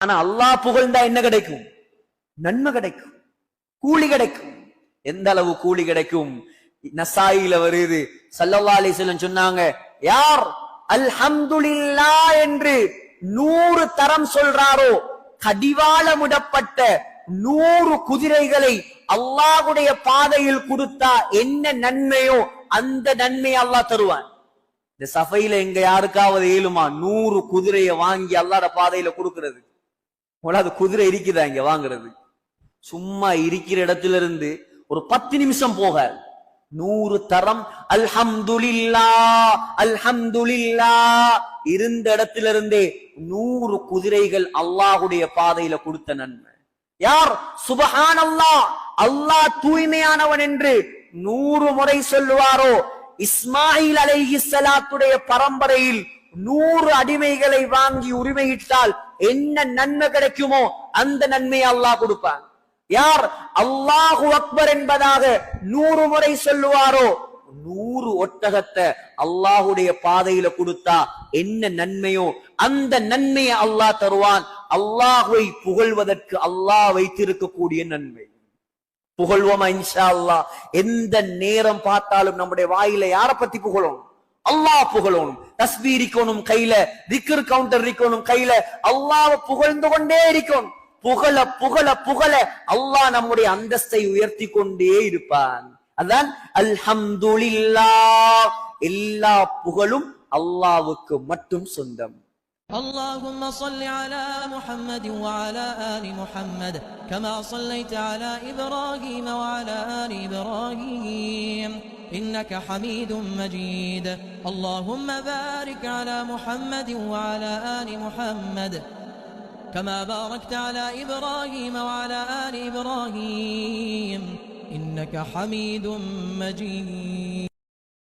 ஆனா அல்லாஹ் புகழ்ந்தா என்ன கிடைக்கும்? நன்மை கிடைக்கும், கூலி கிடைக்கும். எந்த அளவு கூலி கிடைக்கும்? நசாயில வருது, ஸல்லல்லாஹு அலைஹி வஸல்லம் சொன்னாங்க, யார் அல்ஹம்துலில்லாஹ் என்று 100 தரம் சொல்றாரோ, கடிவாளமிடப்பட்ட 100 குதிரைகளை அல்லாஹ்வுடைய பாதையில் கொடுத்தா என்ன நன்மையோ அந்த நன்மையை அல்லாஹ் தருவான். இந்த சஃபையில எங்க யாருக்காவது ஏழுமா 100 குதிரையை வாங்கி அல்லாஹ்வுடைய பாதையில கொடுக்கிறது? அது குதிரை இருக்குதா இங்க வாங்குறது? சும்மா இருக்கிற இடத்துல இருந்து ஒரு 10 நிமிஷம் போக 100 தரம் அல்ஹம்துலில்லாஹ் அல்ஹம்துலில்லாஹ் இருந்த இடத்திலிருந்தே 100 குதிரைகள் அல்லாஹ்வுடைய பாதையில கொடுத்த நன்மை. யார் சுப்ஹானல்லாஹ் அல்லாஹ் தூய்மையானவன் என்று 100 முறை சொல்லுவாரோ, இஸ்மாயில் அலைஹிஸ்ஸலாத்துடைய பரம்பரையில் 100 அடிமைகளை வாங்கி உரிமையிட்டால் என்ன நன்மை கிடைக்குமோ அந்த நன்மையை அல்லாஹ் கொடுப்பான். யார் அல்லாஹு அக்பர் என்பதாக 100 முறை சொல்லுவாரோ, 100 ஒட்டகத்தை அல்லாஹுடைய பாதையில கொடுத்தா என்ன நன்மையோ அந்த நன்மையை அல்லாஹ் தருவான். அல்லாஹுவை புகழ்வதற்கு அல்லாஹ் வைத்திருக்கக்கூடிய நன்மை. புகழ்வோமா இன்ஷா அல்லாஹ். எந்த நேரம் பார்த்தாலும் நம்முடைய வாயில யாரை பத்தி புகழணும்? அல்லாஹ் புகழணும். தஸ்பீஹ் இருக்கணும் கையில, திக்ர் கவுண்டர் இருக்கணும் கையில, அல்லாஹ்வை புகழ்ந்து கொண்டே இருக்கணும். புகழ புகழ புகழ அல்லாஹ் நம்முடைய அந்தஸ்தை உயர்த்தி கொண்டே இருப்பான். அதான் அல்ஹம்துலில்லாஹ். எல்லா புகழும் அல்லாஹ்வுக்கு மட்டும் சொந்தம். اللهم صل على محمد وعلى آل محمد كما صليت على إبراهيم وعلى آل إبراهيم إنك حميد مجيد. اللهم بارك على محمد وعلى آل محمد كما باركت على إبراهيم وعلى آل إبراهيم إنك حميد مجيد.